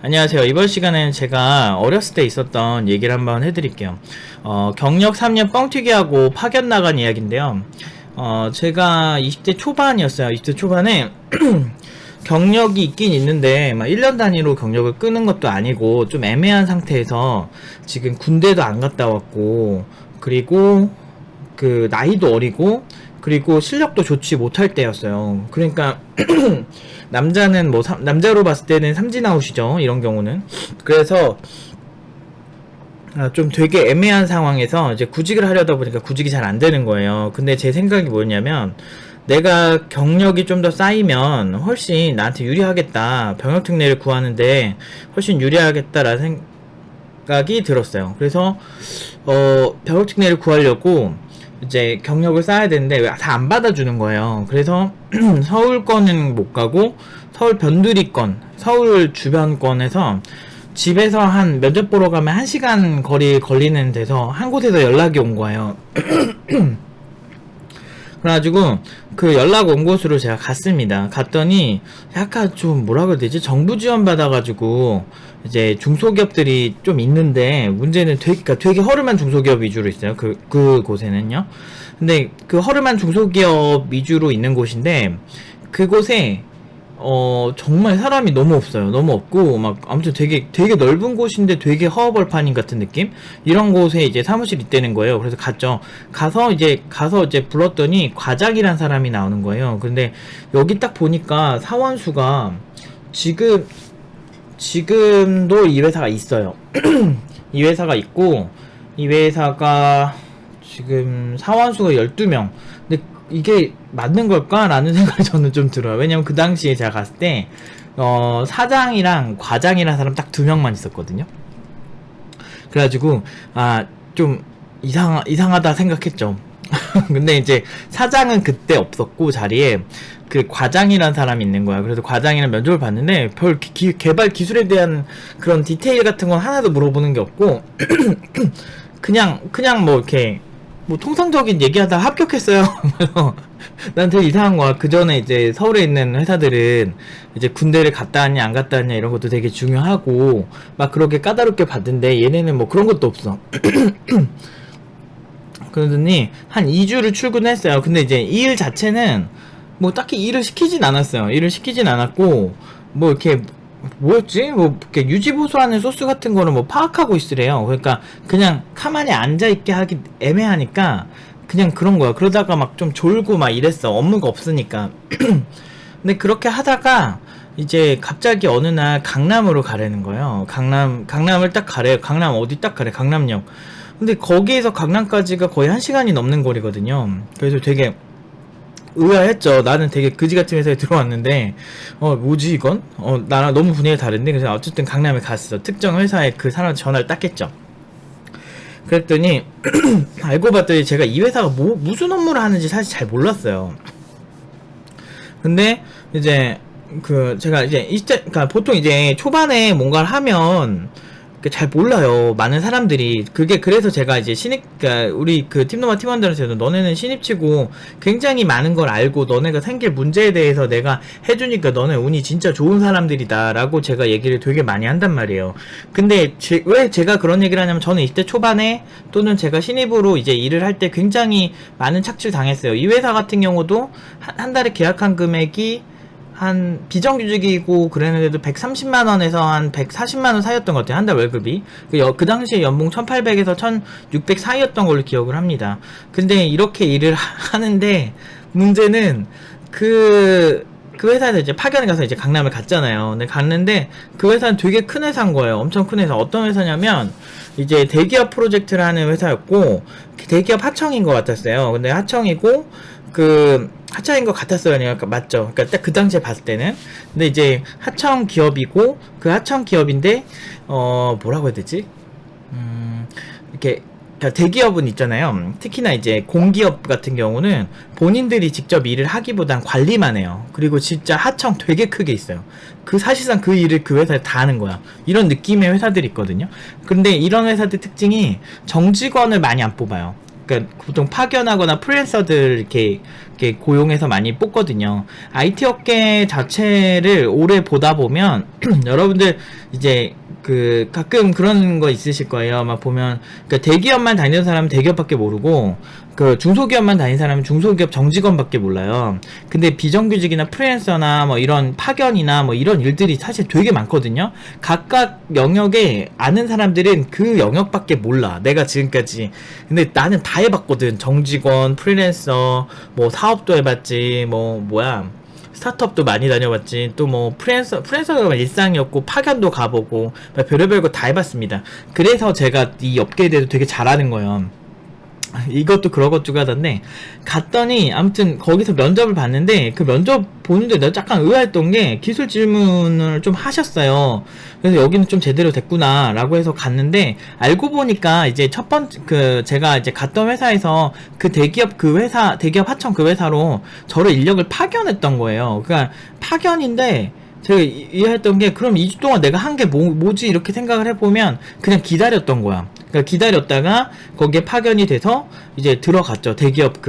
안녕하세요. 이번 시간에는 제가 어렸을 때 있었던 얘기를 한번 해드릴게요. 경력 3년 뻥튀기하고 파견 나간 이야기인데요. 제가 20대 초반이었어요. 20대 초반에 경력이 있긴 있는데 막 1년 단위로 경력을 끄는 것도 아니고 좀 애매한 상태에서 지금 군대도 안 갔다 왔고, 그리고 그 나이도 어리고, 그리고 실력도 좋지 못할 때였어요. 그러니까 남자는 뭐 남자로 봤을 때는 삼진아웃이죠, 이런 경우는. 그래서 좀 되게 애매한 상황에서 이제 구직을 하려다 보니까 구직이 잘 안 되는 거예요. 근데 제 생각이 뭐였냐면, 내가 경력이 좀 더 쌓이면 훨씬 나한테 유리하겠다, 병역 특례를 구하는데 훨씬 유리하겠다라는 생각이 들었어요. 그래서 병역 특례를 구하려고 이제 경력을 쌓아야 되는데 다 안 받아주는 거예요. 그래서 서울권은 못 가고 서울 변두리권, 서울 주변권에서 집에서 한 면접 보러 가면 1시간 거리 걸리는 데서 한 곳에서 연락이 온 거예요. 그래가지고 그 연락 온 곳으로 제가 갔습니다. 갔더니 약간 좀 뭐라 그래야 되지? 정부 지원 받아가지고 이제 중소기업들이 좀 있는데, 문제는 되게 허름한 중소기업 위주로 있어요. 그 곳에는요. 근데 그 허름한 중소기업 위주로 있는 곳인데, 그곳에 정말 사람이 너무 없어요. 너무 없고, 막, 아무튼 되게 넓은 곳인데 되게 허허벌판인 같은 느낌? 이런 곳에 이제 사무실이 있다는 거예요. 그래서 갔죠. 가서 이제 불렀더니 과장이란 사람이 나오는 거예요. 근데 여기 딱 보니까 사원수가 지금도 이 회사가 있어요. 이 회사가 있고, 이 회사가 지금 사원수가 12명. 근데 이게 맞는 걸까? 라는 생각이 저는 좀 들어요. 왜냐면 그 당시에 제가 갔을 때, 사장이랑 과장이라는 사람 딱 2명만 있었거든요. 그래가지고, 좀 이상하다 생각했죠. 근데 이제 사장은 그때 없었고, 자리에 그 과장이라는 사람이 있는 거야. 그래서 과장이랑 면접을 봤는데 별 개발 기술에 대한 그런 디테일 같은 건 하나도 물어보는 게 없고 그냥 뭐 이렇게 뭐 통상적인 얘기하다 합격했어요. 난 되게 이상한 거야. 그 전에 이제 서울에 있는 회사들은 이제 군대를 갔다 왔냐 안 갔다 왔냐 이런 것도 되게 중요하고 막 그렇게 까다롭게 받는데, 얘네는 뭐 그런 것도 없어. 그러더니 한 2주를 출근했어요. 근데 이제 이 일 자체는 뭐 딱히 일을 시키진 않았어요. 일을 시키진 않았고, 뭐 이렇게 뭐였지? 뭐 이렇게 유지보수하는 소스 같은 거를 뭐 파악하고 있으래요. 그러니까 그냥 가만히 앉아있게 하기 애매하니까 그냥 그런 거야. 그러다가 막 좀 졸고 막 이랬어. 업무가 없으니까. 근데 그렇게 하다가 이제 갑자기 어느 날 강남으로 가라는 거예요. 강남을 딱 가래요. 강남 어디 딱 가래? 강남역. 근데 거기에서 강남까지가 거의 1시간이 넘는 거리거든요. 그래서 되게 의아했죠. 나는 되게 그지 같은 회사에 들어왔는데, 뭐지 이건? 나랑 너무 분위기가 다른데? 그래서 어쨌든 강남에 갔어. 특정 회사에 그 사람한테 전화를 딱 했죠. 그랬더니 알고 봤더니 제가 이 회사가 무슨 업무를 하는지 사실 잘 몰랐어요. 근데 이제 제가 이제 그러니까 보통 이제 초반에 뭔가를 하면 잘 몰라요, 많은 사람들이. 그래서 제가 이제 그러니까 우리 그 팀노마 팀원들한테도 너네는 신입치고 굉장히 많은 걸 알고 너네가 생길 문제에 대해서 내가 해주니까 너네 운이 진짜 좋은 사람들이다 라고 제가 얘기를 되게 많이 한단 말이에요. 근데 왜 제가 그런 얘기를 하냐면, 저는 20대 초반에 또는 제가 신입으로 이제 일을 할 때 굉장히 많은 착취를 당했어요. 이 회사 같은 경우도 한 달에 계약한 금액이 한 비정규직이고 그랬는데도 130만원에서 한 140만원 사이였던 것 같아요. 한 달 월급이. 그 당시에 연봉 1800에서 1600 사이였던 걸로 기억을 합니다. 근데 이렇게 일을 하는데, 문제는 그 회사에서 이제 파견을 가서 이제 강남을 갔잖아요. 근데 갔는데 그 회사는 되게 큰 회사인 거예요. 엄청 큰 회사. 어떤 회사냐면 이제 대기업 프로젝트를 하는 회사였고, 대기업 하청인 것 같았어요. 근데 하청이고, 하청인 것 같았어요. 그러니까 맞죠. 그러니까 딱 그 당시에 봤을 때는. 근데 이제 하청 기업이고, 그 하청 기업인데, 뭐라고 해야 되지? 이렇게, 그러니까 대기업은 있잖아요. 특히나 이제 공기업 같은 경우는 본인들이 직접 일을 하기보단 관리만 해요. 그리고 진짜 하청 되게 크게 있어요. 사실상 그 일을 그 회사에 다 하는 거야. 이런 느낌의 회사들이 있거든요. 근데 이런 회사들 특징이 정직원을 많이 안 뽑아요. 그러니까 보통 파견하거나 프리랜서들 이렇게 고용해서 많이 뽑거든요. IT 업계 자체를 오래 보다 보면 여러분들 이제 그 가끔 그런 거 있으실 거예요. 막 보면 그러니까 대기업만 다니는 사람은 대기업밖에 모르고 그 중소기업만 다니는 사람은 중소기업 정직원밖에 몰라요. 근데 비정규직이나 프리랜서나 뭐 이런 파견이나 뭐 이런 일들이 사실 되게 많거든요. 각각 영역에 아는 사람들은 그 영역밖에 몰라. 내가 지금까지. 근데 나는 다 해봤거든. 정직원, 프리랜서, 뭐 사업도 해봤지. 뭐야. 스타트업도 많이 다녀봤지. 또 뭐 프리랜서가 일상이었고 파견도 가보고 별의별 거 다 해봤습니다. 그래서 제가 이 업계에 대해서 되게 잘 아는 거예요. 이것도 그러고쭉 하던데 갔더니 아무튼 거기서 면접을 봤는데 그 면접 보는데 내가 약간 의아했던 게 기술 질문을 좀 하셨어요. 그래서 여기는 좀 제대로 됐구나 라고 해서 갔는데 알고 보니까 이제 첫 번째 제가 이제 갔던 회사에서 그 대기업 하청 그 회사로 저를 인력을 파견했던 거예요. 그러니까 파견인데 제가 이해했던 게 그럼 2주 동안 내가 한 게 뭐지 이렇게 생각을 해보면 그냥 기다렸던 거야. 그러니까 기다렸다가 거기에 파견이 돼서 이제 들어갔죠. 대기업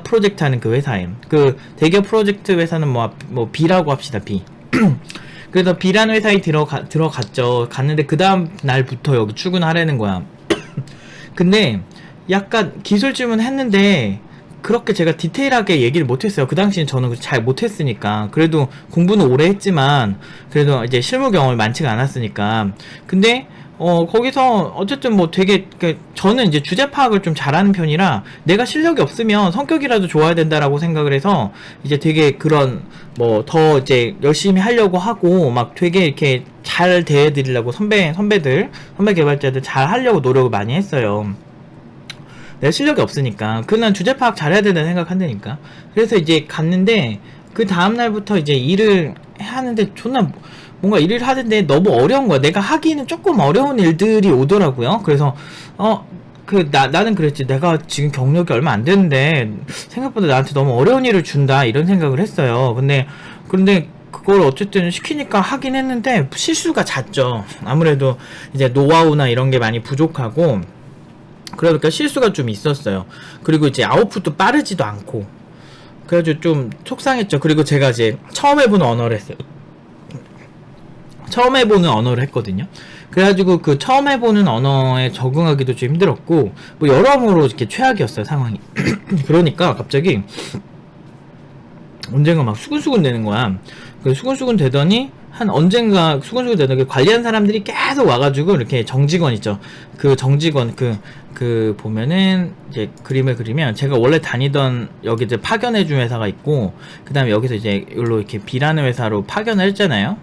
프로젝트 하는 그 회사에. 그 대기업 프로젝트 회사는 뭐 B라고 합시다. B. 그래서 B라는 회사에 들어갔죠. 갔는데 그 다음 날부터 여기 출근하라는 거야. 근데 약간 기술 질문 했는데 그렇게 제가 디테일하게 얘기를 못했어요. 그 당시엔 저는 잘 못했으니까. 그래도 공부는 오래 했지만 그래도 이제 실무 경험이 많지가 않았으니까. 근데 거기서 어쨌든 뭐 되게 저는 이제 주제 파악을 좀 잘하는 편이라 내가 실력이 없으면 성격이라도 좋아야 된다라고 생각을 해서 이제 되게 그런 뭐 더 이제 열심히 하려고 하고 막 되게 이렇게 잘 대해드리려고 선배 개발자들 잘 하려고 노력을 많이 했어요. 내가 실력이 없으니까. 그난 주제 파악 잘해야 된다는 생각한다니까. 그래서 이제 갔는데 그 다음날부터 이제 일을 하는데 존나 뭔가 일을 하는데 너무 어려운 거야. 내가 하기는 조금 어려운 일들이 오더라고요. 그래서 나는 그랬지. 내가 지금 경력이 얼마 안 됐는데 생각보다 나한테 너무 어려운 일을 준다 이런 생각을 했어요. 그런데 그걸 어쨌든 시키니까 하긴 했는데 실수가 잦죠. 아무래도 이제 노하우나 이런 게 많이 부족하고 그러니까 실수가 좀 있었어요. 그리고 이제 아웃풋도 빠르지도 않고 그래가지고 좀 속상했죠. 그리고 제가 이제 처음 해보는 언어를 했어요. 처음 해보는 언어를 했거든요. 그래가지고 그 처음 해보는 언어에 적응하기도 좀 힘들었고 뭐 여러모로 이렇게 최악이었어요 상황이. 그러니까 갑자기 언젠가 막 수근수근 되는 거야. 그 수근수근 되더니 언젠가 수근수근 되더니 관리한 사람들이 계속 와가지고 이렇게 정직원 있죠. 그 정직원 보면은 이제 그림을 그리면 제가 원래 다니던 여기 이제 파견해준 회사가 있고 그 다음에 여기서 이제 여기로 이렇게 B라는 회사로 파견을 했잖아요.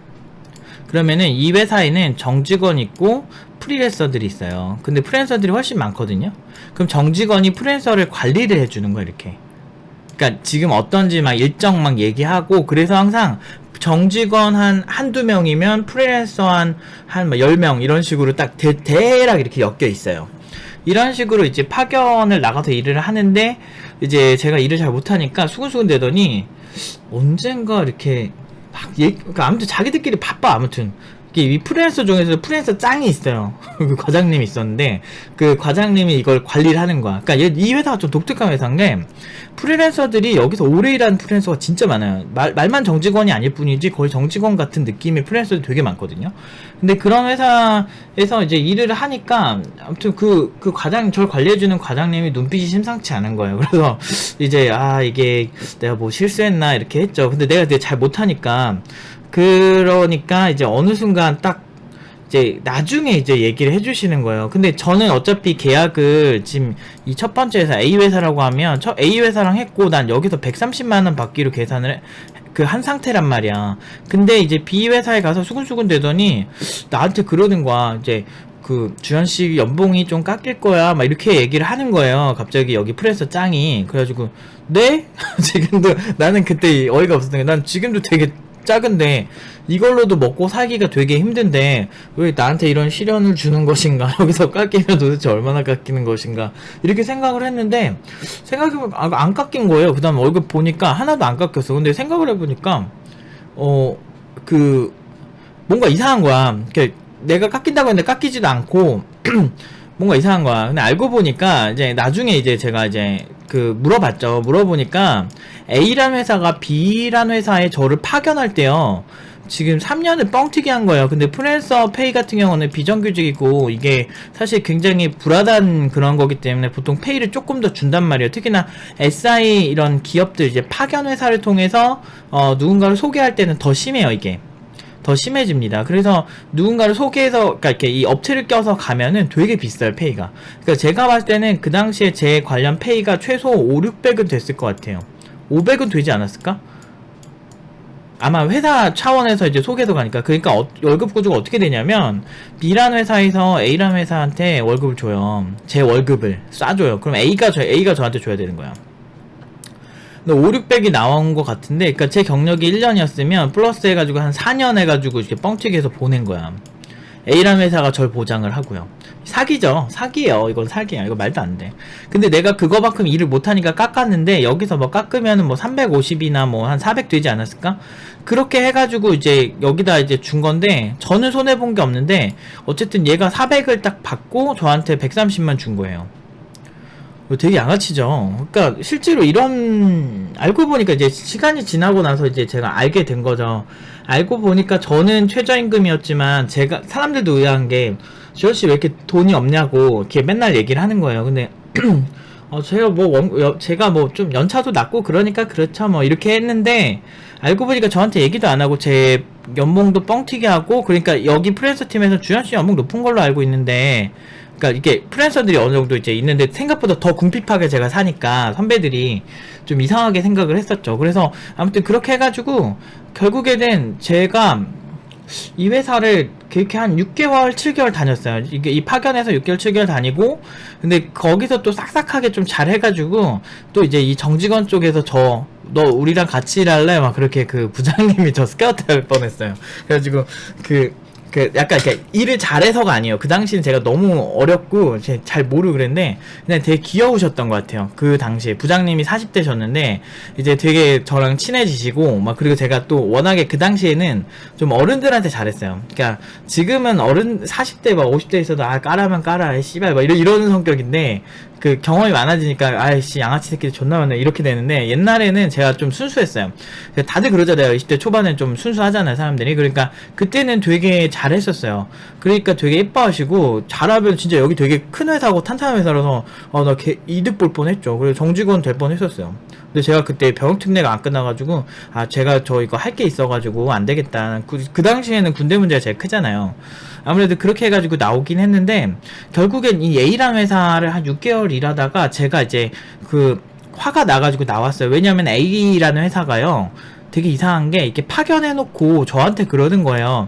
그러면은 이 회사에는 정직원 있고 프리랜서들이 있어요. 근데 프리랜서들이 훨씬 많거든요. 그럼 정직원이 프리랜서를 관리를 해주는 거야 이렇게. 그러니까 지금 어떤지 막 일정 막 얘기하고 그래서 항상 정직원 한두 명이면 프리랜서 한 10명 이런 식으로 딱 대략 이렇게 엮여 있어요. 이런 식으로 이제 파견을 나가서 일을 하는데 이제 제가 일을 잘 못하니까 수근수근 되더니 언젠가 이렇게 그러니까 아무튼 자기들끼리 바빠. 아무튼 이 프리랜서 중에서 프리랜서 짱이 있어요. 그 과장님이 있었는데 그 과장님이 이걸 관리를 하는 거야. 그러니까 이 회사가 좀 독특한 회사인데 프리랜서들이 여기서 오래 일하는 프리랜서가 진짜 많아요. 말만 정직원이 아닐 뿐이지 거의 정직원 같은 느낌의 프리랜서들이 되게 많거든요. 근데 그런 회사에서 이제 일을 하니까 아무튼 저를 관리해주는 과장님이 눈빛이 심상치 않은 거예요. 그래서 이제 이게 내가 뭐 실수했나 이렇게 했죠. 근데 내가 되게 잘 못하니까 그러니까 이제 어느 순간 딱 이제 나중에 이제 얘기를 해주시는 거예요. 근데 저는 어차피 계약을 지금 이 첫 번째 회사 A 회사라고 하면 A 회사랑 했고 난 여기서 130만원 받기로 계산을 한 상태란 말이야. 근데 이제 B 회사에 가서 수근수근 되더니 나한테 그러는 거야. 이제 주현씨 연봉이 좀 깎일 거야 막 이렇게 얘기를 하는 거예요. 갑자기 여기 프리랜서 짱이. 그래가지고 네? 지금도 나는 그때 어이가 없었던 게 난 지금도 되게 작은데 이걸로도 먹고 살기가 되게 힘든데 왜 나한테 이런 시련을 주는 것인가. 여기서 깎이면 도대체 얼마나 깎이는 것인가 이렇게 생각을 했는데 생각해보면 안 깎인 거예요. 그 다음 월급 보니까 하나도 안 깎였어. 근데 생각을 해보니까 뭔가 이상한 거야. 내가 깎인다고 했는데 깎이지도 않고 뭔가 이상한 거야. 근데 알고 보니까 이제 나중에 이제 제가 이제 그 물어봤죠. 물어보니까 A라는 회사가 B라는 회사에 저를 파견할 때요. 지금 3년을 뻥튀기 한 거예요. 근데 프리랜서 페이 같은 경우는 비정규직이고 이게 사실 굉장히 불안한 그런 거기 때문에 보통 페이를 조금 더 준단 말이에요. 특히나 SI 이런 기업들 이제 파견 회사를 통해서 누군가를 소개할 때는 더 심해요. 이게. 더 심해집니다. 그래서 누군가를 소개해서 그러니까 이렇게 이 업체를 껴서 가면은 되게 비싸요, 페이가. 그러니까 제가 봤을 때는 그 당시에 제 관련 페이가 최소 5, 600은 됐을 것 같아요. 500은 되지 않았을까? 아마 회사 차원에서 이제 소개도 가니까. 그러니까 월급 구조가 어떻게 되냐면 B라는 회사에서 A라는 회사한테 월급을 줘요. 제 월급을 쏴줘요. 그럼 A가 저한테 줘야 되는 거야. 5, 600이 나온 것 같은데, 그니까 제 경력이 1년이었으면 플러스 해가지고 한 4년 해가지고 이렇게 뻥튀기 해서 보낸 거야. A라는 회사가 절 보장을 하고요. 사기죠. 사기예요. 이건 사기야. 이거 말도 안 돼. 근데 내가 그거만큼 일을 못하니까 깎았는데, 여기서 뭐 깎으면은 뭐 350이나 뭐 한 400 되지 않았을까? 그렇게 해가지고 이제 여기다 이제 준 건데, 저는 손해본 게 없는데, 어쨌든 얘가 400을 딱 받고 저한테 130만 준 거예요. 되게 양아치죠. 그러니까 실제로 이런 알고 보니까 이제 시간이 지나고 나서 이제 제가 알게 된 거죠. 알고 보니까 저는 최저임금이었지만 제가 사람들도 의아한 게 지원씨 왜 이렇게 돈이 없냐고 이렇게 맨날 얘기를 하는 거예요. 근데 제가 뭐 좀 연차도 낮고 그러니까 그렇죠 뭐 이렇게 했는데 알고 보니까 저한테 얘기도 안 하고 제 연봉도 뻥튀기 하고 그러니까 여기 프리랜서 팀에서 주현씨 연봉 높은 걸로 알고 있는데 그러니까 이게 프리랜서들이 어느 정도 이제 있는데 생각보다 더 궁핍하게 제가 사니까 선배들이 좀 이상하게 생각을 했었죠. 그래서 아무튼 그렇게 해가지고 결국에는 제가 이 회사를 그렇게 한 6개월, 7개월 다녔어요. 이게 이 파견에서 6개월, 7개월 다니고 근데 거기서 또 싹싹하게 좀 잘 해가지고 또 이제 이 정직원 쪽에서 너 우리랑 같이 일할래? 막 그렇게 그 부장님이 저 스카우트 할 뻔했어요. 그래가지고 약간 이렇게 일을 잘해서가 아니에요. 그 당시는 제가 너무 어렸고 잘 모르고 그랬는데 그냥 되게 귀여우셨던 것 같아요. 그 당시에 부장님이 40대셨는데 이제 되게 저랑 친해지시고 막 그리고 제가 또 워낙에 그 당시에는 좀 어른들한테 잘했어요. 그러니까 지금은 어른 40대 막 50대 있어도 까라면 까라 씨발 막 이러는 성격인데 그 경험이 많아지니까 아이씨 양아치 새끼들 존나 많네 이렇게 되는데 옛날에는 제가 좀 순수했어요. 다들 그러잖아요. 20대 초반엔 좀 순수하잖아요 사람들이. 그러니까 그때는 되게 잘했었어요. 그러니까 되게 예뻐하시고 잘하면 진짜 여기 되게 큰 회사고 탄탄한 회사라서 나 이득 볼 뻔했죠. 그래서 정직원 될 뻔했었어요. 근데 제가 그때 병역특례가 안 끝나가지고 제가 저 이거 할 게 있어가지고 안 되겠다. 그 당시에는 군대 문제가 제일 크잖아요. 아무래도 그렇게 해가지고 나오긴 했는데 결국엔 이 A라는 회사를 한 6개월 일하다가 제가 이제 그 화가 나가지고 나왔어요. 왜냐면 A라는 회사가요 되게 이상한 게 이렇게 파견해놓고 저한테 그러는 거예요.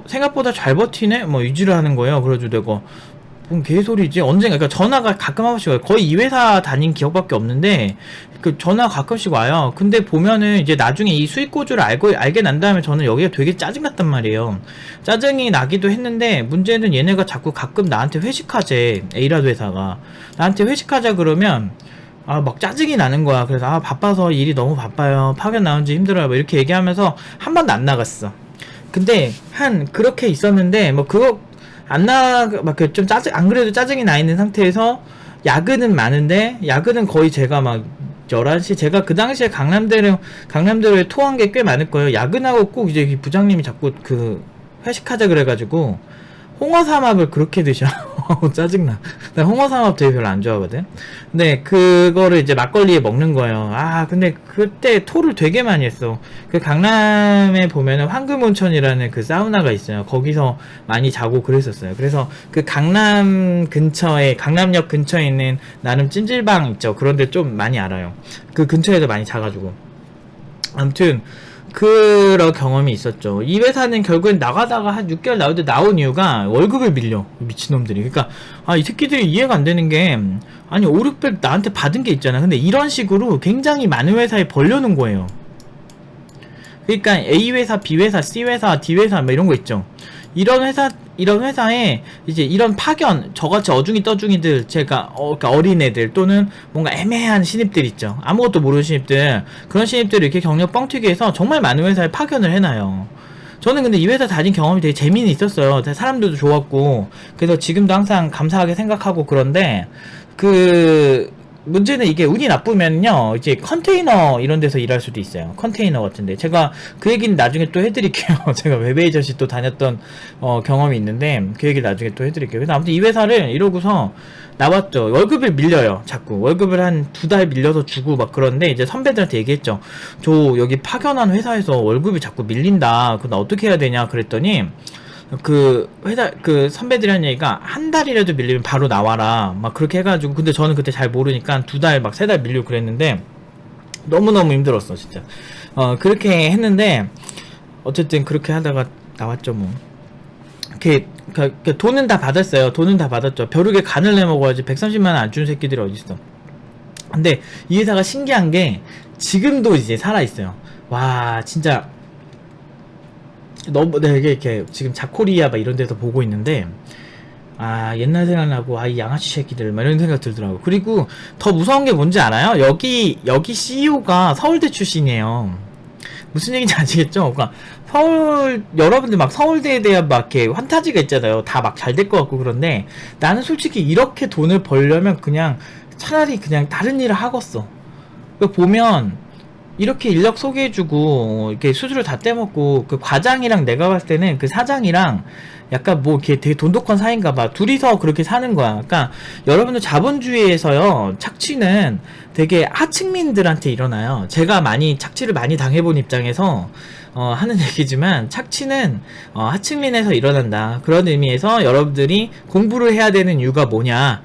생각보다 잘 버티네? 뭐 유지를 하는 거예요. 그래가지고 내가 뭔 개소리지? 언젠가, 그러니까 전화가 가끔 한 번씩 와요. 거의 이 회사 다닌 기억밖에 없는데, 그 전화 가끔씩 와요. 근데 보면은 이제 나중에 이 수익 구조를 알게 난 다음에 저는 여기가 되게 짜증났단 말이에요. 짜증이 나기도 했는데, 문제는 얘네가 자꾸 가끔 나한테 회식하재. A라도 회사가. 나한테 회식하자 그러면, 막 짜증이 나는 거야. 그래서 바빠서 일이 너무 바빠요. 파견 나온 지 힘들어요. 뭐 이렇게 얘기하면서 한 번도 안 나갔어. 근데 그렇게 있었는데 뭐 그거 막 좀 안 그래도 짜증이 나 있는 상태에서 야근은 많은데 야근은 거의 제가 막 11시 제가 그 당시에 강남대로에 토한 게 꽤 많을 거예요. 야근하고 꼭 이제 부장님이 자꾸 회식하자 그래가지고 홍어삼합을 그렇게 드셔. 짜증나. 나 홍어삼합 되게 별로 안 좋아하거든. 근데 그거를 이제 막걸리에 먹는 거예요. 근데 그때 토를 되게 많이 했어. 그 강남에 보면은 황금온천이라는 그 사우나가 있어요. 거기서 많이 자고 그랬었어요. 그래서 그 강남역 근처에 있는 나름 찜질방 있죠. 그런데 좀 많이 알아요. 그 근처에서 많이 자가지고. 아무튼 그런 경험이 있었죠. 이 회사는 결국엔 나가다가 한 6개월 나온 이유가 월급을 밀려. 미친놈들이. 그러니까 이 새끼들이 이해가 안 되는 게 아니 5, 600 나한테 받은 게 있잖아. 근데 이런 식으로 굉장히 많은 회사에 벌려놓은 거예요. 그러니까 A 회사, B 회사, C 회사, D 회사 뭐 이런 거 있죠. 이런 회사에 이제 이런 파견 저같이 어중이 떠중이들 그러니까 어린애들 또는 뭔가 애매한 신입들 있죠. 아무것도 모르는 신입들 그런 신입들을 이렇게 경력 뻥튀기 해서 정말 많은 회사에 파견을 해놔요. 저는 근데 이 회사 다닌 경험이 되게 재미는 있었어요. 사람들도 좋았고, 그래서 지금도 항상 감사하게 생각하고 그런데, 그, 문제는 이게 운이 나쁘면요, 이제 컨테이너 이런 데서 일할 수도 있어요. 컨테이너 같은데. 제가 그 얘기는 나중에 또 해드릴게요. 제가 웹에이전시 또 다녔던, 경험이 있는데, 그 얘기를 나중에 또 해드릴게요. 그래서 아무튼 이 회사를 이러고서 나왔죠. 월급을 밀려요. 자꾸. 월급을 한 2달 밀려서 주고 막 그런데, 이제 선배들한테 얘기했죠. 저 여기 파견한 회사에서 월급이 자꾸 밀린다. 그거 나 어떻게 해야 되냐. 그랬더니, 그 회사 그 선배들이 한 얘기가 한 달이라도 밀리면 바로 나와라 막 그렇게 해가지고, 근데 저는 그때 잘 모르니까 2달 막 3달 밀리고 그랬는데 너무너무 힘들었어 진짜. 그렇게 했는데 어쨌든 그렇게 하다가 나왔죠 뭐. 이렇게 돈은 다 받았어요. 돈은 다 받았죠. 벼룩에 간을 내먹어야지 130만 원 안 주는 새끼들이 어딨어. 근데 이 회사가 신기한 게 지금도 이제 살아있어요. 와 진짜 너무 내가 이렇게 지금 자코리아 막 이런 데서 보고 있는데, 아 옛날 생각나고, 아 이 양아치 새끼들 막 이런 생각 들더라고. 그리고 더 무서운 게 뭔지 알아요? 여기 CEO가 서울대 출신이에요. 무슨 얘기인지 아시겠죠? 그러니까 여러분들 막 서울대에 대한 막 이렇게 환타지가 있잖아요. 다 막 잘 될 것 같고. 그런데 나는 솔직히 이렇게 돈을 벌려면 그냥 차라리 그냥 다른 일을 하겠어. 보면 이렇게 인력 소개해주고 이렇게 수수료 다 떼먹고, 그 과장이랑 내가 봤을 때는 그 사장이랑 약간 뭐 이렇게 되게 돈독한 사이인가봐. 둘이서 그렇게 사는 거야. 그러니까 여러분들 자본주의에서요, 착취는 되게 하층민들한테 일어나요. 제가 많이 착취를 많이 당해본 입장에서 하는 얘기지만, 착취는 하층민에서 일어난다. 그런 의미에서 여러분들이 공부를 해야 되는 이유가 뭐냐,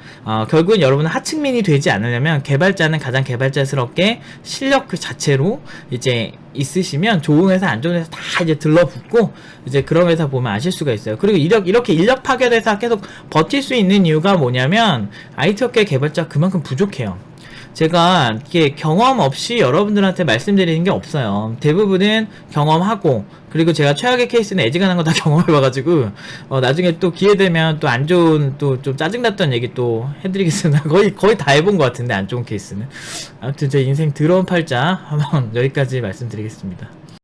결국은 여러분은 하층민이 되지 않으려면 개발자는 가장 개발자스럽게 실력 그 자체로 이제 있으시면 좋은 회사 안 좋은 회사 다 이제 들러붙고, 이제 그런 회사 보면 아실 수가 있어요. 그리고 이렇게 인력 파견해서 계속 버틸 수 있는 이유가 뭐냐면, IT업계 개발자 그만큼 부족해요. 제가 이게 경험 없이 여러분들한테 말씀드리는 게 없어요. 대부분은 경험하고, 그리고 제가 최악의 케이스는 애지간한 거 다 경험해봐가지고, 나중에 또 기회 되면 또 안 좋은, 또 좀 짜증났던 얘기 또 해드리겠습니다. 거의 다 해본 것 같은데, 안 좋은 케이스는. 아무튼 제 인생 더러운 팔자 한번 여기까지 말씀드리겠습니다.